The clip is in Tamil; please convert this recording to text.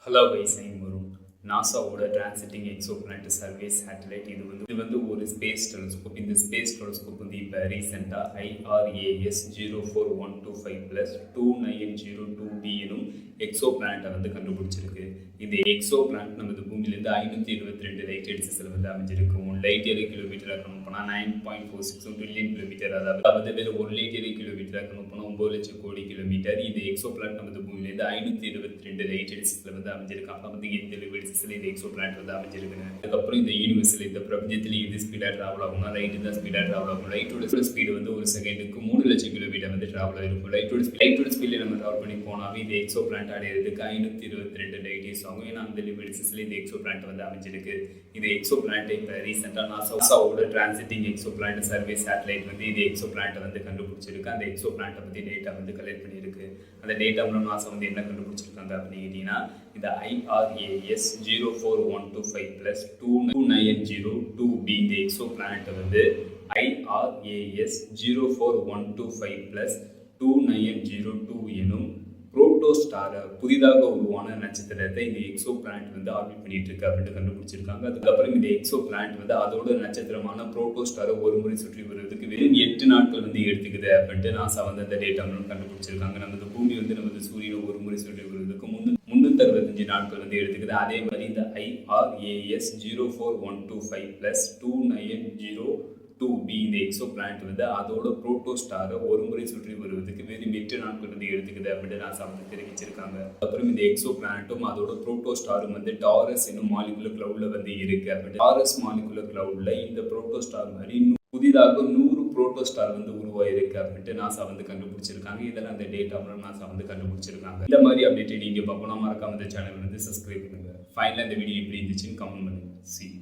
Hello guys, I'm Varun. நாசாவோட டிரான்சிட்டிங் எக்ஸோபிளானட் சர்வே சேட்டலைட் இது வந்து ஒரு ஸ்பேஸ் டெலிஸ்கோப். இந்த ஸ்பேஸ் டெலிஸ்கோப் வந்து இப்போ ரீசெண்டாக IRAS 04125+2902b எனும் எக்ஸோ பிளானட்டை வந்து கண்டுபிடிச்சிருக்கு. இந்த எக்ஸோ பிளானட் நமது பூமியிலேருந்து 522 லைட் எடிசஸில் வந்து அமைஞ்சிருக்கும். லைட் இயர் கிலோமீட்டராக கணக்கு போனால் 9.46 ட்ரில்லியன் கிலோமீட்டர், அதாவது வேறு ஒரு லைட் இயர் கிலோமீட்டராக கணக்கு போனால் 9 லட்சம் கோடி கிலோமீட்டர். இந்த எக்ஸோ பிளானட் நமது பூமியிலேருந்து 522 லைட் எடிசஸில் வந்து அமைஞ்சிருக்காங்க. வந்து இந்த எடிசஸில் இந்த எக்ஸோ பிளானட் வந்து அமைஞ்சிருக்குங்க. அதுக்கப்புறம் இந்த யூனிவர்ஸில் இந்த பிரபஞ்சத்தில் எது ஸ்பீடாக ட்ராவல் ஆகும்னா லைட் தான் ஸ்பீடாக ட்ராவல் ஆகும். லைட்டோட ஸ்பீடு வந்து ஒரு செகண்டுக்கு 3 லட்சம் கிலோமீட்டர் வந்து ட்ராவல் ஆகிருக்கும். லைட்டோட ஸ்பீடில் நம்ம ட்ராவல் பண்ணி போனாவே இந்த எக்ஸோ பிளானட் அடையிறதுக்கு 522 லைட் இயர்ஸ் ஆகும். ஏன்னா அந்த எடிசஸில் இந்த எக்ஸோ பிளானட் வந்து அமைஞ்சிருக்கு. இந்த எக்ஸோ பிளானட் இப்போ ரீசெண்டாக நாசாவோட transiting exoplanet survey satellite வந்து இந்த எக்ஸோ பிளானட்டை வந்து கண்டுபிடிச்சிருக்கு. அந்த எக்ஸோ பிளானட்டை பற்றி டேட்டா வந்து கலெக்ட் பண்ணியிருக்கு. அந்த டேட்டா மூலம் நாசா வந்து என்ன கண்டுபிடிச்சிருக்காங்க அப்படின்னு கேட்டிங்கன்னா, இந்த IRAS 04125+2902b இந்த எக்ஸோ பிளானட்டை வந்து IRAS 04125+2902 எனும் புரோட்டோஸ்டாரை புதிதாக உருவான நட்சத்திரத்தை இந்த எக்ஸோ பிளானட் வந்து ஆர்பிட் பண்ணிட்டு இருக்கு அப்படின்னு கண்டுபிடிச்சிருக்காங்க. அதுக்கப்புறம் இந்த எக்ஸோ பிளானட் வந்து அதோட நட்சத்திரமான புரோட்டோஸ்டாரை ஒரு முறை சுற்றி வருவதற்கு வெறும் 8 நாட்கள் வந்து எடுத்துக்குது அப்படின்ட்டு நாசா வந்து அந்த டேட்டா மூலம் கண்டுபிடிச்சிருக்காங்க. நமது பூமி வந்து நமது சூரியனை ஒரு முறை சுற்றி வருவதற்கு 365 நாட்கள் வந்து எடுத்துக்குது. அதே மாதிரி இந்த IRAS 04125+2902b இந்த எக்ஸோ பிளானட் வந்து அதோட புரோட்டோஸ்டாரை ஒரு முறை சுற்றி வருவதற்கு வெறும் 8 நாட்கள் வந்து எடுத்துக்குது அப்படின்னு நாசா வந்து தெரிவிச்சிருக்காங்க. அப்புறம் இந்த எக்ஸோ பிளானட்டும் அதோட புரோட்டோஸ்டாரும் வந்து டாரஸ் என்னும் மாலிகுலர் கிளவுட்ல வந்து இருக்கு அப்படின்னு. டாரஸ் மாலிகுலர் கிளவுட்ல இந்த புரோட்டோஸ்டார் மாதிரி புதிதாக 100 புரோட்டோஸ்டார் வந்து உருவாயிருக்கு அப்படின்ட்டு நாசா வந்து கண்டுபிடிச்சிருக்காங்க. இதெல்லாம் அந்த டேட்டா மூலம் நாசா வந்து கண்டுபிடிச்சிருக்காங்க. இந்த மாதிரி அப்டேட் நீங்க பார்க்கணும், மறக்காம இந்த சேனல் வந்து சப்ஸ்கிரைப் பண்ணுங்க. ஃபைனலாக இந்த வீடியோ எப்படி இருந்துச்சுன்னு கமெண்ட் பண்ணுங்க. See you.